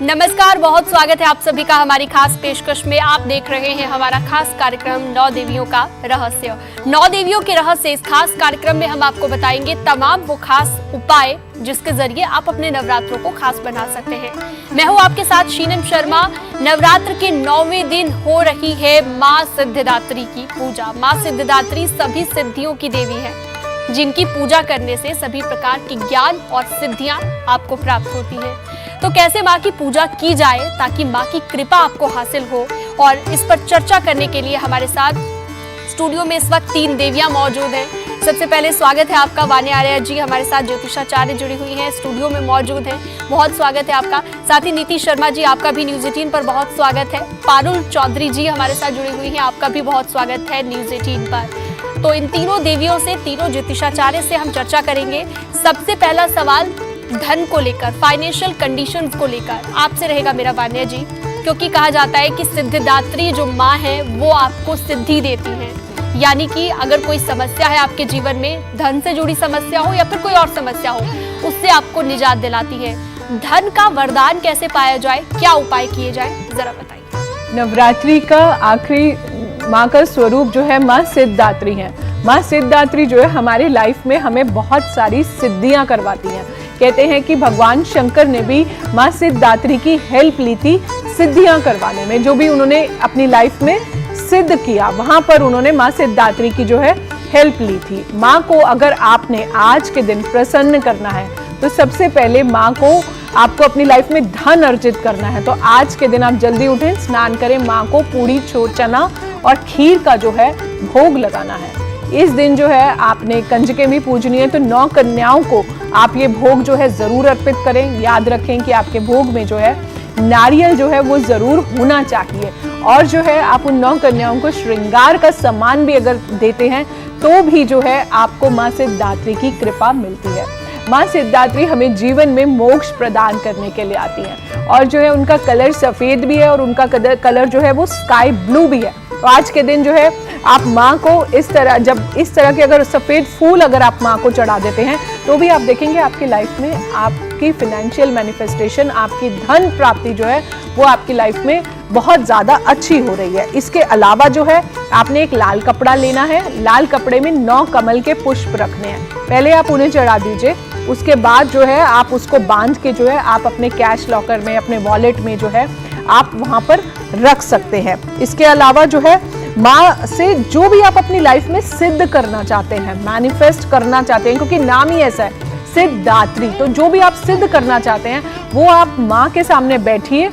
नमस्कार, बहुत स्वागत है आप सभी का हमारी खास पेशकश में। आप देख रहे हैं हमारा खास कार्यक्रम 9 देवियों का रहस्य। 9 देवियों के रहस्य इस खास कार्यक्रम में हम आपको बताएंगे तमाम वो खास उपाय जिसके जरिए आप अपने नवरात्रों को खास बना सकते हैं। मैं हूं आपके साथ शीनम शर्मा। नवरात्र के 9वें दिन हो रही है माँ सिद्धिदात्री की पूजा। माँ सिद्धिदात्री सभी सिद्धियों की देवी है, जिनकी पूजा करने से सभी प्रकार की ज्ञान और सिद्धियां आपको प्राप्त होती हैं। तो कैसे माँ की पूजा की जाए ताकि माँ की कृपा आपको हासिल हो, और इस पर चर्चा करने के लिए हमारे साथ स्टूडियो में इस वक्त 3 देवियां मौजूद हैं। सबसे पहले स्वागत है आपका वानी आर्या जी, हमारे साथ ज्योतिषाचार्य जुड़ी हुई हैं, स्टूडियो में मौजूद हैं, बहुत स्वागत है आपका। साथ ही नीति शर्मा जी, आपका भी न्यूज 18 पर बहुत स्वागत है। पारुल चौधरी जी हमारे साथ जुड़ी हुई हैं, आपका भी बहुत स्वागत है न्यूज 18 पर। तो इन तीनों देवियों से, तीनों ज्योतिषाचार्य से हम चर्चा करेंगे। सबसे पहला सवाल धन को लेकर, फाइनेंशियल कंडीशंस को लेकर आपसे रहेगा मेरा वान्या जी, क्योंकि कहा जाता है कि सिद्धिदात्री जो माँ है वो आपको सिद्धि देती है। यानी कि अगर कोई समस्या है आपके जीवन में, धन से जुड़ी समस्या हो या फिर कोई और समस्या हो, उससे आपको निजात दिलाती है। धन का वरदान कैसे पाया जाए, क्या उपाय किए जाए, जरा बताइए। नवरात्रि का आखिरी माँ का स्वरूप जो है माँ सिद्धिदात्री है। माँ सिद्धिदात्री जो है हमारी लाइफ में हमें बहुत सारी सिद्धियां करवाती हैं। कहते हैं कि भगवान शंकर ने भी माँ सिद्धिदात्री की हेल्प ली थी सिद्धियां करवाने में। जो भी उन्होंने अपनी लाइफ में सिद्ध किया, वहां पर उन्होंने माँ सिद्धिदात्री की जो है हेल्प ली थी। माँ को अगर आपने आज के दिन प्रसन्न करना है तो सबसे पहले माँ को आपको अपनी लाइफ में धन अर्जित करना है। तो आज के दिन आप जल्दी उठें, स्नान करें, माँ को पूरी चना और खीर का जो है भोग लगाना है। इस दिन जो है आपने कंजकें भी पूजनी है, तो 9 कन्याओं को आप ये भोग जो है जरूर अर्पित करें। याद रखें कि आपके भोग में जो है नारियल जो है वो जरूर होना चाहिए। और जो है आप उन 9 कन्याओं को श्रृंगार का सामान भी अगर देते हैं तो भी जो है आपको माँ सिद्धिदात्री की कृपा मिलती है। माँ सिद्धिदात्री हमें जीवन में मोक्ष प्रदान करने के लिए आती हैं, और जो है उनका कलर सफेद भी है और उनका कलर जो है वो स्काई ब्लू भी है। तो आज के दिन जो है आप माँ को इस तरह, जब इस तरह के अगर सफेद फूल अगर आप माँ को चढ़ा देते हैं तो भी आप देखेंगे आपकी लाइफ में आपकी फिनेंशियल मैनिफेस्टेशन, आपकी धन प्राप्ति जो है वो आपकी लाइफ में बहुत ज़्यादा अच्छी हो रही है। इसके अलावा जो है आपने एक लाल कपड़ा लेना है। लाल कपड़े में 9 कमल के पुष्प रखने हैं। पहले आप उन्हें चढ़ा दीजिए, उसके बाद जो है आप उसको बांध के जो है आप अपने कैश लॉकर में, अपने वॉलेट में जो है आप वहां पर रख सकते हैं। इसके अलावा जो है माँ से जो भी आप अपनी लाइफ में सिद्ध करना चाहते हैं, मैनिफेस्ट करना चाहते हैं, क्योंकि नाम ही ऐसा है सिद्धिदात्री, तो जो भी आप सिद्ध करना चाहते हैं वो आप माँ के सामने बैठिए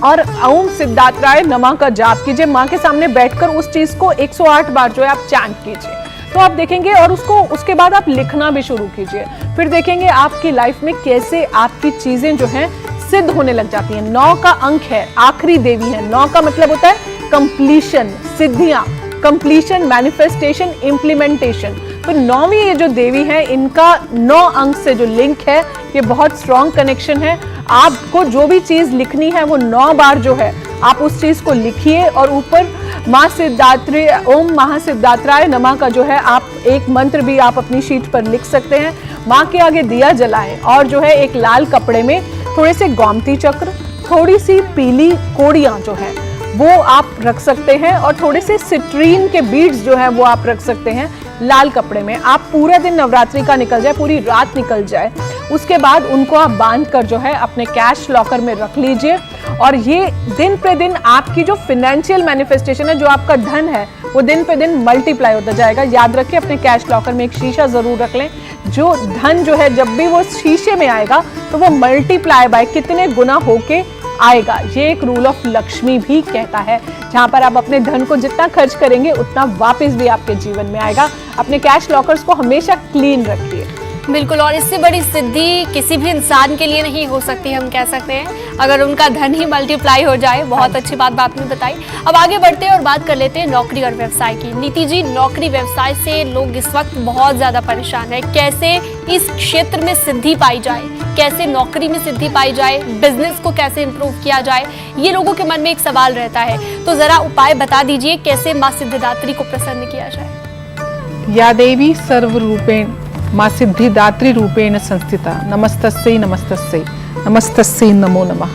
और ओम सिद्धात्राय नमः का जाप कीजिए। माँ के सामने बैठकर उस चीज को 108 बार जो है आप चैंट कीजिए, तो आप देखेंगे। और उसके बाद आप लिखना भी शुरू कीजिए। फिर देखेंगे आपकी लाइफ में कैसे आपकी चीजें जो हैं सिद्ध होने लग जाती हैं। 9 का अंक है, आखिरी देवी है। 9 का मतलब होता है कंप्लीशन, सिद्धियां, कंप्लीशन, मैनिफेस्टेशन, इम्प्लीमेंटेशन। तो 9वीं ये जो देवी है, इनका 9 अंक से जो लिंक है ये बहुत स्ट्रॉन्ग कनेक्शन है। आपको जो भी चीज लिखनी है वो 9 बार जो है आप उस चीज को लिखिए, और ऊपर माँ सिद्धिदात्री, ओम महासिद्धात्राय नमः का जो है आप एक मंत्र भी आप अपनी शीट पर लिख सकते हैं। माँ के आगे दिया जलाएं, और जो है एक लाल कपड़े में थोड़े से गोमती चक्र, थोड़ी सी पीली कोड़ियाँ जो है वो आप रख सकते हैं, और थोड़े से सिट्रीन के बीड्स जो है वो आप रख सकते हैं लाल कपड़े में। आप पूरा दिन नवरात्रि का निकल जाए, पूरी रात निकल जाए, उसके बाद उनको आप बांध कर जो है अपने कैश लॉकर में रख लीजिए। और ये दिन पे दिन आपकी जो फिनेंशियल मैनिफेस्टेशन है, जो आपका धन है, वो दिन पे दिन मल्टीप्लाई होता जाएगा। याद रखिए अपने कैश लॉकर में एक शीशा जरूर रख लें। जो धन जो है जब भी वो शीशे में आएगा तो वो मल्टीप्लाई बाय कितने गुना होके आएगा। ये एक रूल ऑफ लक्ष्मी भी कहता है, जहां पर आप अपने धन को जितना खर्च करेंगे उतना वापस भी आपके जीवन में आएगा। अपने कैश लॉकर्स को हमेशा क्लीन रखिए। बिल्कुल, और इससे बड़ी सिद्धि किसी भी इंसान के लिए नहीं हो सकती, हम कह सकते हैं, अगर उनका धन ही मल्टीप्लाई हो जाए। बहुत अच्छी बात आपने बताई। अब आगे बढ़ते हैं और बात कर लेते हैं नौकरी और व्यवसाय की। नीति जी, नौकरी व्यवसाय से लोग इस वक्त बहुत ज्यादा परेशान है। कैसे इस क्षेत्र में सिद्धि पाई जाए, कैसे नौकरी में सिद्धि पाई जाए, बिजनेस को कैसे इंप्रूव किया जाए, ये लोगों के मन में एक सवाल रहता है। तो जरा उपाय बता दीजिए, कैसे माँ सिद्धिदात्री को प्रसन्न किया जाए। या देवी सर्वरूपेण माँ सिद्धिदात्री रूपेण संस्थिता, नमस्तस्यै नमस्तस्यै नमस्तस्यै नमो नमः।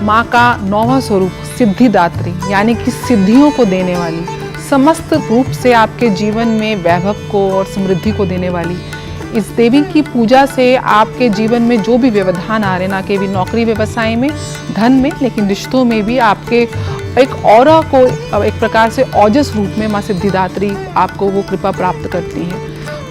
माँ का 9वां स्वरूप सिद्धिदात्री, यानी कि सिद्धियों को देने वाली, समस्त रूप से आपके जीवन में वैभव को और समृद्धि को देने वाली इस देवी की पूजा से आपके जीवन में जो भी व्यवधान आ रहे, ना केवल नौकरी व्यवसाय में, धन में, लेकिन रिश्तों में भी आपके एक ऑरा को एक प्रकार से ओजस रूप में माँ सिद्धिदात्री आपको वो कृपा प्राप्त करती है।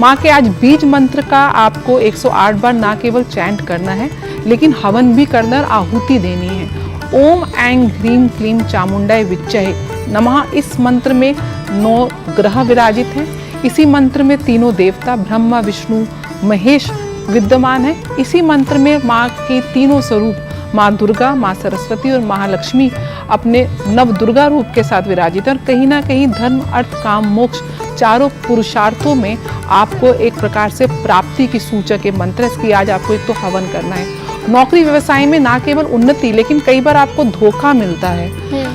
माँ के आज बीज मंत्र का आपको 108 बार ना केवल चैंट करना है, लेकिन हवन भी करना और आहुति देनी है। ओम ऐं ह्रीं क्लीं चामुंडाय विच्चहे नमः। इस मंत्र में 9 ग्रह विराजित हैं। इसी मंत्र में तीनों देवता ब्रह्मा विष्णु महेश विद्यमान है। इसी मंत्र में माँ की तीनों स्वरूप माँ दुर्गा, माँ सरस्वती और महालक्ष्मी अपने नव दुर्गा रूप के साथ विराजित है। और कहीं ना कहीं धर्म अर्थ काम मोक्ष चारों पुरुषार्थों में आपको एक प्रकार से प्राप्ति की सूचक ये मंत्र है। इसकी आज आपको एक तो हवन करना है। नौकरी व्यवसाय में ना केवल उन्नति, लेकिन कई बार आपको धोखा मिलता है,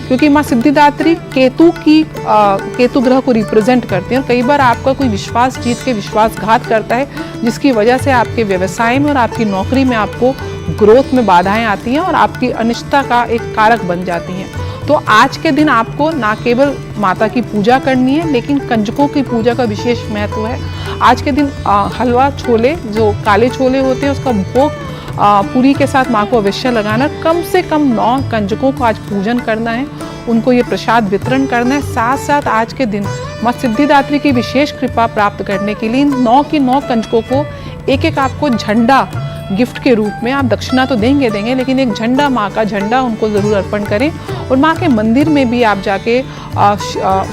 क्योंकि माँ सिद्धिदात्री केतु ग्रह को रिप्रेजेंट करती है। और कई बार आपका कोई विश्वास जीत के विश्वासघात करता है, जिसकी वजह से आपके व्यवसाय में और आपकी नौकरी में आपको ग्रोथ में बाधाएं आती हैं और आपकी अनिश्चितता का एक कारक बन जाती हैं। तो आज के दिन आपको ना केवल माता की पूजा करनी है, लेकिन कंजकों की पूजा का विशेष महत्व है। आज के दिन हलवा छोले, जो काले छोले होते हैं, उसका भोग पूरी के साथ माँ को अवश्य लगाना। कम से कम 9 कंजकों को आज पूजन करना है, उनको ये प्रसाद वितरण करना है। साथ साथ आज के दिन माँ सिद्धिदात्री की विशेष कृपा प्राप्त करने के लिए 9 की 9 कंजकों को एक आपको झंडा गिफ्ट के रूप में, आप दक्षिणा तो देंगे, लेकिन एक झंडा, माँ का झंडा उनको ज़रूर अर्पण करें। और माँ के मंदिर में भी आप जाके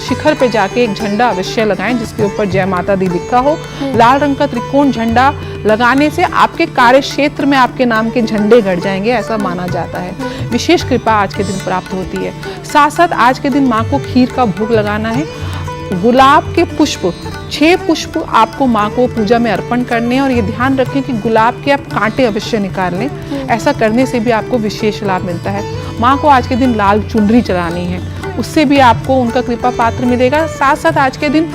शिखर पे जाके एक झंडा अवश्य लगाएं, जिसके ऊपर जय माता दी लिखा हो। लाल रंग का त्रिकोण झंडा लगाने से आपके कार्य क्षेत्र में आपके नाम के झंडे गड़ जाएंगे, ऐसा माना जाता है। विशेष कृपा आज के दिन प्राप्त होती है। साथ साथ आज के दिन माँ को खीर का भोग लगाना है। गुलाब के पुष्प 6 पुष्प आपको माँ को पूजा में अर्पण करने हैं। और ये ध्यान रखें कि गुलाब के आप कांटे अवश्य निकाल लें, ऐसा करने से भी आपको विशेष लाभ मिलता है। माँ को आज के दिन लाल चुनरी चढ़ानी है, उससे भी आपको उनका कृपा पात्र मिलेगा। साथ साथ आज के दिन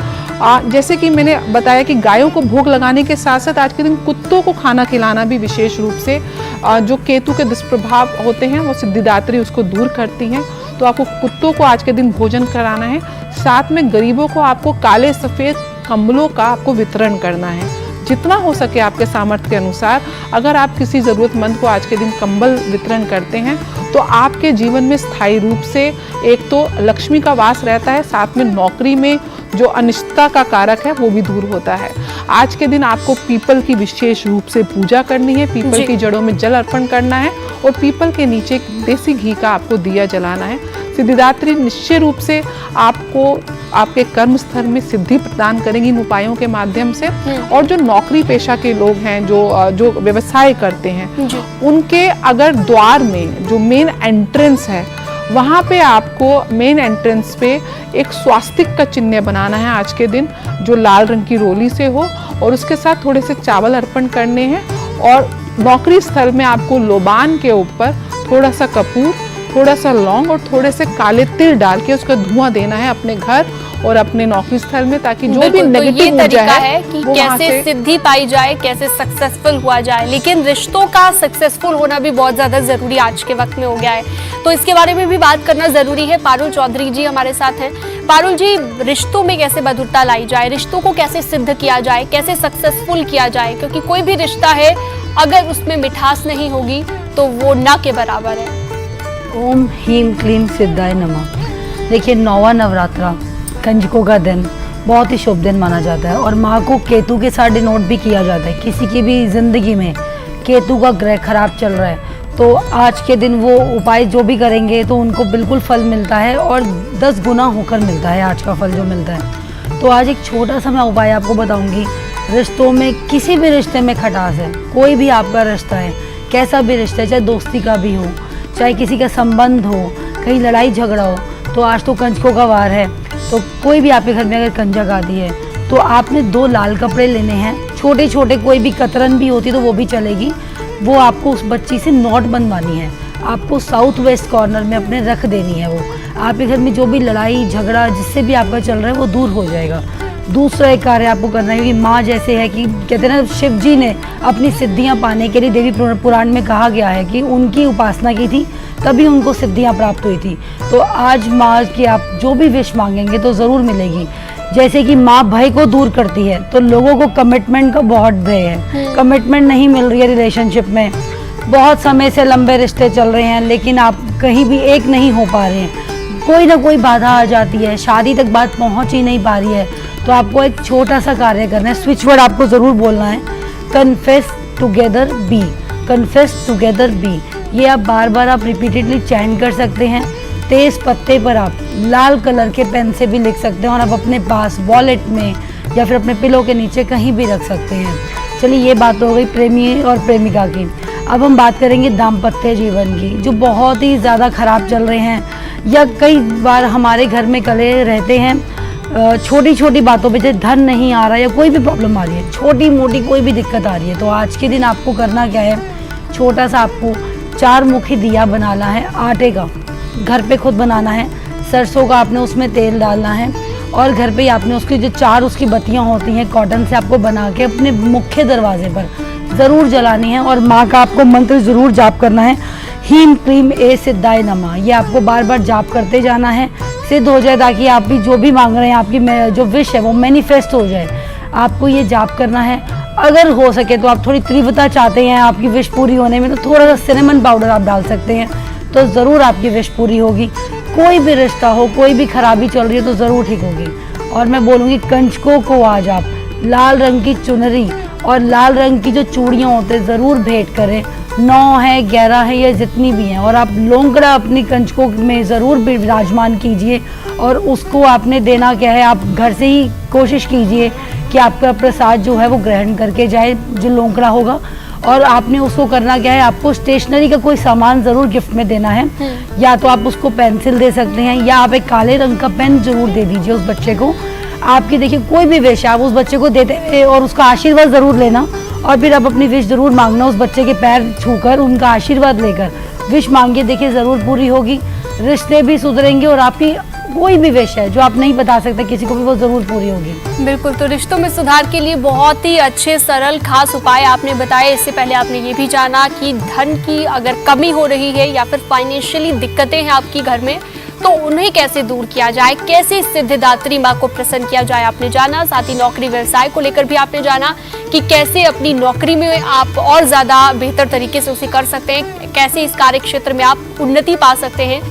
जैसे कि मैंने बताया कि गायों को भोग लगाने के साथ साथ आज के दिन कुत्तों को खाना खिलाना भी विशेष रूप से जो केतु के दुष्प्रभाव होते हैं वो सिद्धिदात्री उसको दूर करती हैं। तो आपको कुत्तों को आज के दिन भोजन कराना है। साथ में गरीबों को आपको काले सफ़ेद कंबलों का आपको वितरण करना है, जितना हो सके आपके सामर्थ्य के अनुसार। अगर आप किसी ज़रूरतमंद को आज के दिन कंबल वितरण करते हैं तो आपके जीवन में स्थायी रूप से एक तो लक्ष्मी का वास रहता है, साथ में नौकरी में जो अनिश्चितता का कारक है वो भी दूर होता है। आज के दिन आपको पीपल की विशेष रूप से पूजा करनी है, पीपल की जड़ों में जल अर्पण करना है और पीपल के नीचे देसी घी का आपको दिया जलाना है। सिद्धिदात्री निश्चय रूप से आपको आपके कर्म स्थल में सिद्धि प्रदान करेंगी इन उपायों के माध्यम से। और जो नौकरी पेशा के लोग हैं, जो व्यवसाय करते हैं, उनके अगर द्वार में जो मेन एंट्रेंस है वहाँ पे आपको मेन एंट्रेंस पे एक स्वास्तिक का चिन्ह बनाना है आज के दिन, जो लाल रंग की रोली से हो, और उसके साथ थोड़े से चावल अर्पण करने हैं। और नौकरी स्थल में आपको लोबान के ऊपर थोड़ा सा कपूर, थोड़ा सा लौंग और थोड़े से काले तिल डाल के उसका धुआं देना है अपने घर और अपने नौकरी स्थल में, ताकि जो भी नेगेटिव ऊर्जा है कि कैसे सिद्धि पाई जाए, कैसे सक्सेसफुल हुआ जाए। लेकिन रिश्तों का सक्सेसफुल होना भी बहुत ज्यादा जरूरी आज के वक्त में हो गया है, तो इसके बारे में भी बात करना जरूरी है। पारुल चौधरी जी हमारे साथ हैं। पारुल जी, रिश्तों में कैसे मधुरता लाई जाए, रिश्तों को कैसे सिद्ध किया जाए, कैसे सक्सेसफुल किया जाए, क्योंकि कोई भी रिश्ता है अगर उसमें मिठास नहीं होगी तो वो ना के बराबर है। ओम ह्रीं क्लीं सिद्धाय नमः। देखिए, 9वां नवरात्रा कंजकों का दिन बहुत ही शुभ दिन माना जाता है और माँ को केतु के साथ डिनोट भी किया जाता है। किसी की भी जिंदगी में केतु का ग्रह खराब चल रहा है तो आज के दिन वो उपाय जो भी करेंगे तो उनको बिल्कुल फल मिलता है और 10 गुना होकर मिलता है आज का फल जो मिलता है। तो आज एक छोटा सा मैं उपाय आपको बताऊंगी। रिश्तों में, किसी भी रिश्ते में खटास है, कोई भी आपका रिश्ता है, कैसा भी रिश्ता है, चाहे दोस्ती का भी हो, चाहे किसी का संबंध हो, कहीं लड़ाई झगड़ा हो, तो आज तो कंजकों का वार है। तो कोई भी आपके घर में अगर कंजक आती है तो आपने 2 लाल कपड़े लेने हैं, छोटे छोटे, कोई भी कतरन भी होती तो वो भी चलेगी। वो आपको उस बच्ची से नोट बनवानी है, आपको साउथ वेस्ट कॉर्नर में अपने रख देनी है। वो आपके घर में जो भी लड़ाई झगड़ा जिससे भी आपका चल रहा है वो दूर हो जाएगा। दूसरा एक कार्य आपको करना है, क्योंकि माँ जैसे है कि कहते हैं ना, शिव जी ने अपनी सिद्धियाँ पाने के लिए देवी पुराण में कहा गया है कि उनकी उपासना की थी तभी उनको सिद्धियाँ प्राप्त हुई थी। तो आज माँ की आप जो भी विश मांगेंगे तो ज़रूर मिलेगी। जैसे कि माँ भय को दूर करती है, तो लोगों को कमिटमेंट का बहुत भय है, कमिटमेंट नहीं मिल रही है रिलेशनशिप में, बहुत समय से लंबे रिश्ते चल रहे हैं लेकिन आप कहीं भी एक नहीं हो पा रहे हैं, कोई ना कोई बाधा आ जाती है, शादी तक बात पहुंच ही नहीं पा रही है, तो आपको एक छोटा सा कार्य करना है। स्विच वर्ड आपको ज़रूर बोलना है, confess together be, confess together be. ये आप बार बार आप रिपीटेडली चैंट कर सकते हैं। तेज पत्ते पर आप लाल कलर के पेन से भी लिख सकते हैं और आप अपने पास वॉलेट में या फिर अपने पिलो के नीचे कहीं भी रख सकते हैं। चलिए ये बात हो गई प्रेमी और प्रेमिका की। अब हम बात करेंगे दाम्पत्य जीवन की, जो बहुत ही ज़्यादा ख़राब चल रहे हैं या कई बार हमारे घर में कले रहते हैं। छोटी छोटी बातों पे, जैसे धन नहीं आ रहा या कोई भी प्रॉब्लम आ रही है, छोटी मोटी कोई भी दिक्कत आ रही है, तो आज के दिन आपको करना क्या है, छोटा सा आपको 4 मुखी दिया बनाना है आटे का, घर पे खुद बनाना है। सरसों का आपने उसमें तेल डालना है और घर पे ही आपने उसकी जो 4 उसकी बत्तियां होती हैं कॉटन से आपको बना के अपने मुख्य दरवाजे पर ज़रूर जलानी है। और माँ का आपको मंत्र ज़रूर जाप करना है, हीम क्लीम ए सिद्धाय नमः। ये आपको बार बार जाप करते जाना है, सिद्ध हो जाए, ताकि आप भी जो भी मांग रहे हैं आपकी जो विश है वो मैनिफेस्ट हो जाए। आपको ये जाप करना है। अगर हो सके तो आप थोड़ी तीव्रता चाहते हैं आपकी विश पूरी होने में, तो थोड़ा सा सिनेमन पाउडर आप डाल सकते हैं, तो ज़रूर आपकी विश पूरी होगी। कोई भी रिश्ता हो, कोई भी खराबी चल रही है तो ज़रूर ठीक होगी। और मैं बोलूँगी कंजकों को आज आप लाल रंग की चुनरी और लाल रंग की जो चूड़ियाँ होते हैं ज़रूर भेंट करें। 9 है, 11 है या जितनी भी हैं, और आप लोंगड़ा अपनी कंजकों में ज़रूर विराजमान कीजिए। और उसको आपने देना क्या है, आप घर से ही कोशिश कीजिए कि आपका प्रसाद जो है वो ग्रहण करके जाए, जो लोंगड़ा होगा। और आपने उसको करना क्या है, आपको स्टेशनरी का कोई सामान ज़रूर गिफ्ट में देना है। या तो आप उसको पेंसिल दे सकते हैं या आप एक काले रंग का पेन ज़रूर दे दीजिए उस बच्चे को। आपकी देखिए कोई भी विश आप उस बच्चे को देते हुए और उसका आशीर्वाद ज़रूर लेना, और फिर आप अपनी विश ज़रूर मांगना, उस बच्चे के पैर छूकर उनका आशीर्वाद लेकर विश मांगिए। देखिए ज़रूर पूरी होगी, रिश्ते भी सुधरेंगे और आपकी कोई भी विश है जो आप नहीं बता सकते किसी को भी, वो ज़रूर पूरी होगी। बिल्कुल, तो रिश्तों में सुधार के लिए बहुत ही अच्छे सरल खास उपाय आपने बताए। इससे पहले आपने ये भी जाना कि धन की अगर कमी हो रही है या फिर फाइनेंशियली दिक्कतें हैं आपकी घर में, तो उन्हें कैसे दूर किया जाए, कैसे सिद्धिदात्री माँ को प्रसन्न किया जाए आपने जाना। साथ ही नौकरी व्यवसाय को लेकर भी आपने जाना कि कैसे अपनी नौकरी में आप और ज़्यादा बेहतर तरीके से उसे कर सकते हैं, कैसे इस कार्य क्षेत्र में आप उन्नति पा सकते हैं।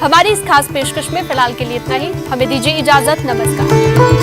हमारी इस खास पेशकश में फिलहाल के लिए इतना ही। हमें दीजिए इजाजत। नमस्कार।